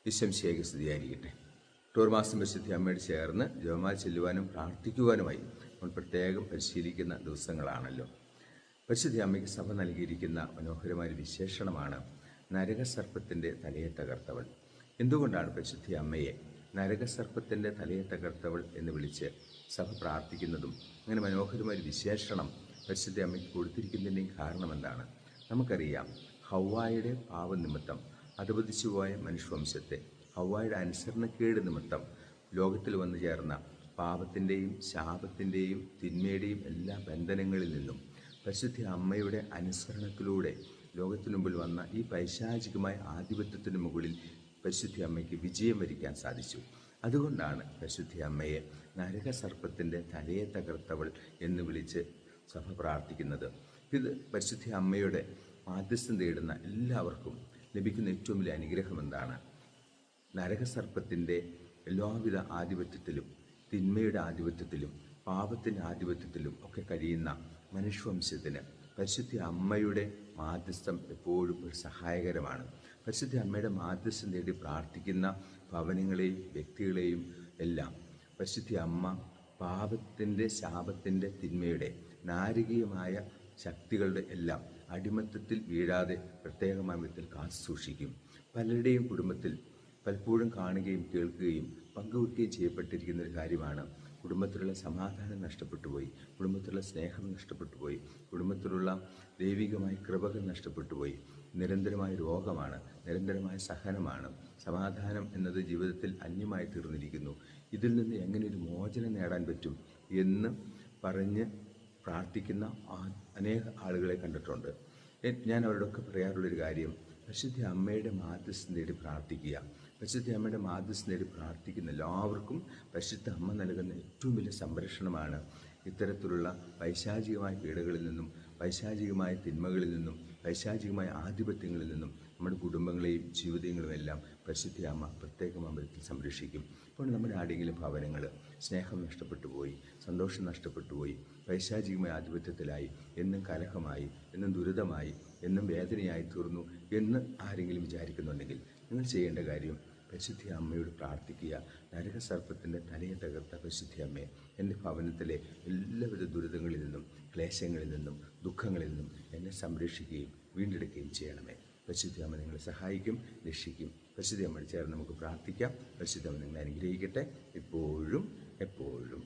ഈശംശിയായി സ്തുതിയായിരിക്കട്ടെ. ടൂർമാസം പരിശുദ്ധി അമ്മയോട് ചേർന്ന് ജപമാല ചെല്ലുവാനും പ്രാർത്ഥിക്കുവാനുമായി നമ്മൾ പ്രത്യേകം പരിശീലിക്കുന്ന ദിവസങ്ങളാണല്ലോ. പരിശുദ്ധി അമ്മയ്ക്ക് സഭ നൽകിയിരിക്കുന്ന മനോഹരമായ വിശേഷണമാണ് നരകസർപ്പത്തിൻ്റെ തലയെ തകർത്തവൾ. എന്തുകൊണ്ടാണ് പരിശുദ്ധി അമ്മയെ നരകസർപ്പത്തിൻ്റെ തലയെ തകർത്തവൾ എന്ന് വിളിച്ച് സഭ പ്രാർത്ഥിക്കുന്നതും അങ്ങനെ മനോഹരമായ വിശേഷണം പരിശുദ്ധി അമ്മയ്ക്ക് കൊടുത്തിരിക്കുന്നതിൻ്റെയും കാരണമെന്താണ്? നമുക്കറിയാം, ഹവ്വായുടെ പാപനിമിത്തം അധപതിച്ചുപോയ മനുഷ്യവംശത്തെ ഹവ്വായുടെ അനുസരണക്കേട് നിമിത്തം ലോകത്തിൽ വന്നു ചേർന്ന പാപത്തിൻ്റെയും ശാപത്തിൻ്റെയും തിന്മയുടെയും എല്ലാ ബന്ധനങ്ങളിൽ നിന്നും പരിശുദ്ധ അമ്മയുടെ അനുസരണത്തിലൂടെ ലോകത്തിനു മുമ്പിൽ വന്ന ഈ പൈശാചികമായ ആധിപത്യത്തിന് മുകളിൽ പരിശുദ്ധ അമ്മയ്ക്ക് വിജയം വരിക്കാൻ സാധിച്ചു. അതുകൊണ്ടാണ് പരിശുദ്ധ അമ്മയെ നരകസർപ്പത്തിൻ്റെ തലയെ തകർത്തവൾ എന്ന് വിളിച്ച് സഭ പ്രാർത്ഥിക്കുന്നത്. ഇത് പരിശുദ്ധ അമ്മയുടെ മാധ്യസ്ഥം തേടുന്ന എല്ലാവർക്കും ലഭിക്കുന്ന ഏറ്റവും വലിയ അനുഗ്രഹം എന്താണ്? നരകസർപ്പത്തിൻ്റെ എല്ലാവിധ ആധിപത്യത്തിലും തിന്മയുടെ ആധിപത്യത്തിലും പാപത്തിൻ്റെ ആധിപത്യത്തിലും ഒക്കെ കഴിയുന്ന മനുഷ്യവംശത്തിന് പരിശുദ്ധ അമ്മയുടെ മാധ്യസ്ഥം എപ്പോഴും ഒരു സഹായകരമാണ്. പരിശുദ്ധ അമ്മയുടെ മാധ്യസ്ഥം തേടി പ്രാർത്ഥിക്കുന്ന ഭവനങ്ങളെയും വ്യക്തികളെയും എല്ലാം പരിശുദ്ധ അമ്മ പാപത്തിൻ്റെ ശാപത്തിൻ്റെ തിന്മയുടെ നാരകീയമായ ശക്തികളുടെ എല്ലാം അടിമത്തത്തിൽ വീഴാതെ പ്രത്യേകമായ വിധത്തിൽ കാത്തു സൂക്ഷിക്കും. പലരുടെയും കുടുംബത്തിൽ പലപ്പോഴും കാണുകയും കേൾക്കുകയും പങ്കുവയ്ക്കുകയും ചെയ്യപ്പെട്ടിരിക്കുന്ന ഒരു കാര്യമാണ് കുടുംബത്തിലുള്ള സമാധാനം നഷ്ടപ്പെട്ടു പോയി, കുടുംബത്തിലുള്ള സ്നേഹം നഷ്ടപ്പെട്ടു പോയി, കുടുംബത്തിലുള്ള ദൈവികമായ കൃപകൾ നഷ്ടപ്പെട്ടു പോയി. നിരന്തരമായ രോഗമാണ്, നിരന്തരമായ സഹനമാണ്, സമാധാനം എന്നത് ജീവിതത്തിൽ അന്യമായി തീർന്നിരിക്കുന്നു. ഇതിൽ നിന്ന് എങ്ങനെ ഒരു മോചനം നേടാൻ പറ്റും എന്ന് പറഞ്ഞ് പ്രാർത്ഥിക്കുന്ന അനേക ആളുകളെ കണ്ടിട്ടുണ്ട്. ഞാൻ അവരോടൊക്കെ പറയാറുള്ളൊരു കാര്യം, പരിശുദ്ധ അമ്മയുടെ മാധ്യസ്ഥം നേടി പ്രാർത്ഥിക്കുക. പരിശുദ്ധ അമ്മയുടെ മാധ്യസ്ഥം നേടി പ്രാർത്ഥിക്കുന്ന എല്ലാവർക്കും പരിശുദ്ധ അമ്മ നൽകുന്ന ഏറ്റവും വലിയ സംരക്ഷണമാണ് ഇത്തരത്തിലുള്ള പൈശാചികമായ പീഡകളിൽ നിന്നും പൈശാചികമായ തിന്മകളിൽ നിന്നും പൈശാചികമായ ആധിപത്യങ്ങളിൽ നിന്നും നമ്മുടെ കുടുംബങ്ങളെയും ജീവിതങ്ങളെയും എല്ലാം പരിശുദ്ധ അമ്മ പ്രത്യേകമായ വിധത്തിൽ സംരക്ഷിക്കും. ഇപ്പോൾ നമ്മുടെ ആരെങ്കിലും ഭവനങ്ങൾ സ്നേഹം നഷ്ടപ്പെട്ടു പോയി, സന്തോഷം നഷ്ടപ്പെട്ടു പോയി, പൈശാചികമായ ആധിപത്യത്തിലായി, എന്നും കലഹമായി, എന്നും ദുരിതമായി, എന്നും വേദനയായി തീർന്നു എന്ന് ആരെങ്കിലും വിചാരിക്കുന്നുണ്ടെങ്കിൽ നിങ്ങൾ ചെയ്യേണ്ട കാര്യം പരിശുദ്ധ അമ്മയോട് പ്രാർത്ഥിക്കുക. നരകസർപ്പത്തിൻ്റെ തലയെ തകർത്ത പരിശുദ്ധ അമ്മയെ എൻ്റെ ഭവനത്തിലെ എല്ലാവിധ ദുരിതങ്ങളിൽ നിന്നും ക്ലേശങ്ങളിൽ നിന്നും ദുഃഖങ്ങളിൽ നിന്നും എന്നെ സംരക്ഷിക്കുകയും വീണ്ടെടുക്കുകയും ചെയ്യണമേ. പരിശുദ്ധ അമ്മ നിങ്ങളെ സഹായിക്കും, രക്ഷിക്കും. പരിശുദ്ധ അമ്മയോട് ചേർന്ന് നമുക്ക് പ്രാർത്ഥിക്കാം. പരിശുദ്ധ അമ്മ നിങ്ങളെ അനുഗ്രഹിക്കട്ടെ ഇപ്പോഴും എപ്പോഴും.